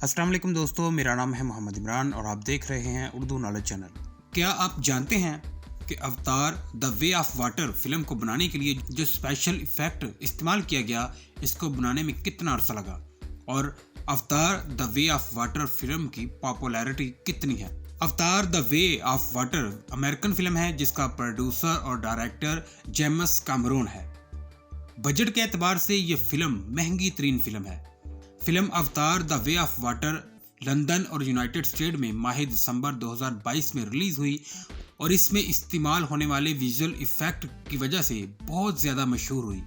अस्सलाम वालेकुम दोस्तों, मेरा नाम है मोहम्मद इमरान और आप देख रहे हैं उर्दू नॉलेज चैनल। क्या आप जानते हैं कि अवतार the way of water film को बनाने के लिए जो स्पेशल इफेक्ट इस्तेमाल किया गया, इसको बनाने में कितना अरसा लगा और अवतार the way of water film की पॉपुलैरिटी कितनी है। अवतार the way of water American film है जिसका प्रोड्यूसर और डायरेक्टर जेम्स कैमरून है। बजट के एतबार से यह फिल्म महंगी तरीन फिल्म है। फिल्म अवतार the way of water London और यूनाइटेड स्टेट में माह दिसंबर 2022 में रिलीज हुई और इसमें इस्तेमाल होने वाले विजुअल इफेक्ट की वजह से बहुत ज़्यादा मशहूर हुई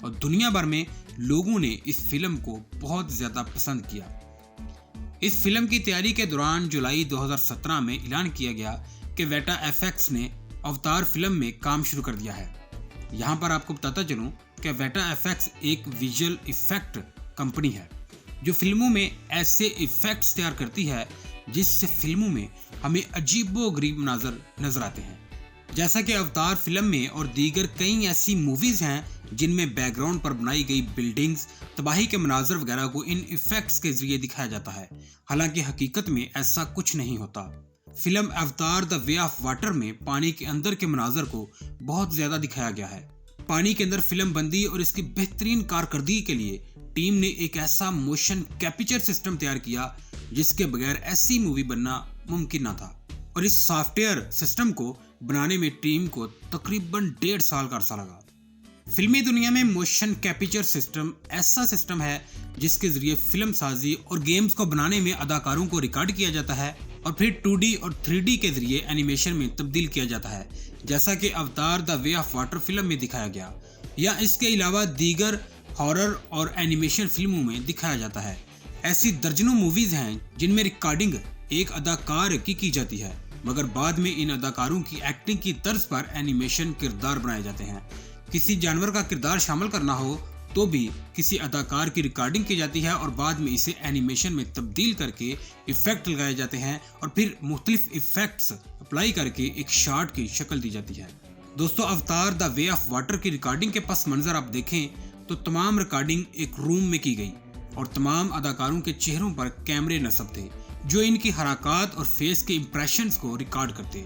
और दुनिया भर में लोगों ने इस फिल्म को बहुत ज़्यादा पसंद किया। इस फिल्म की तैयारी के दौरान जुलाई 2017 में ऐलान किया गया कि वेटा एफएक्स ने अवतार फिल्म में काम शुरू कर दिया है। यहाँ पर आपको बताता चलूँ कि वेटा एफएक्स एक विजुअल इफेक्ट कंपनी है जो फिल्मों में ऐसे इफेक्ट्स तैयार करती है जिससे फिल्मों में हमें अजीबोगरीब मनाज़र नजर आते हैं। जैसा कि अवतार फिल्म में और दीगर कई ऐसी मूवीज हैं जिनमें बैकग्राउंड पर बनाई गई बिल्डिंग्स, तबाही के मनाज़र वगैरह को इन इफेक्ट्स के जरिए दिखाया जाता है, हालांकि हकीकत में ऐसा कुछ नहीं होता। फिल्म अवतार द वे ऑफ वाटर में पानी के अंदर के मनाज़र को बहुत ज़्यादा दिखाया गया है। पानी के अंदर फिल्म बंदी और इसकी बेहतरीन कारकर्दगी के लिए टीम ने एक ऐसा मोशन कैप्चर सिस्टम तैयार किया जिसके बगैर ऐसी मूवी बनना मुमकिन ना था और इस सॉफ्टवेयर सिस्टम को बनाने में टीम को तकरीबन 1.5 साल का अरसा लगा। फिल्मी दुनिया में मोशन कैप्चर सिस्टम ऐसा सिस्टम है जिसके जरिए फिल्म साजी और गेम्स को बनाने में अदाकारों को रिकॉर्ड किया जाता है और फिर 2D और 3D के जरिए एनिमेशन में तब्दील किया जाता है, जैसा कि अवतार the way of water film में दिखाया गया या इसके अलावा दीगर हॉरर और एनिमेशन फिल्मों में दिखाया जाता है। ऐसी दर्जनों मूवीज हैं जिनमें रिकॉर्डिंग एक अदाकार की जाती है मगर बाद में इन अदाकारों की एक्टिंग की तर्ज पर एनिमेशन किरदार बनाए जाते हैं। किसी जानवर का किरदार शामिल करना हो तो भी किसी अदाकार की रिकॉर्डिंग की जाती है और बाद में इसे एनिमेशन में तब्दील करके इफेक्ट लगाए जाते हैं और फिर मुख्तलिफ इफेक्ट्स अप्लाई करके एक शॉट की शक्ल दी जाती है। दोस्तों, अवतार द वे ऑफ वाटर की रिकॉर्डिंग के पस मंजर आप देखें तो तमाम रिकॉर्डिंग एक रूम में की गई और तमाम अदाकारों के चेहरों पर कैमरे नस्ब थे जो इनकी हरकत और फेस के इंप्रेशंस को रिकॉर्ड करते,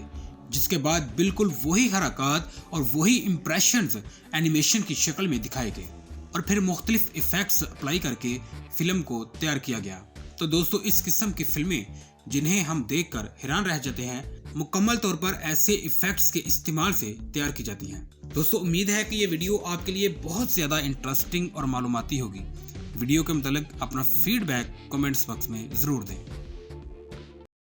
जिसके बाद बिल्कुल वही हरकत और वही इंप्रेशंस एनिमेशन की शक्ल में दिखाए गए और फिर मुख्तलिफ इफेक्ट्स अप्लाई करके फिल्म को तैयार किया गया। तो दोस्तों, इस किस्म की फिल्में जिन्हें हम देखकर हैरान रह जाते हैं मुकम्मल तौर पर ऐसे इफेक्ट्स के इस्तेमाल से तैयार की जाती हैं। दोस्तों, उम्मीद है कि ये वीडियो आपके लिए बहुत ज़्यादा इंटरेस्टिंग और मालूमाती होगी। वीडियो के मुतालिक अपना फीडबैक कमेंट्स बॉक्स में ज़रूर दें।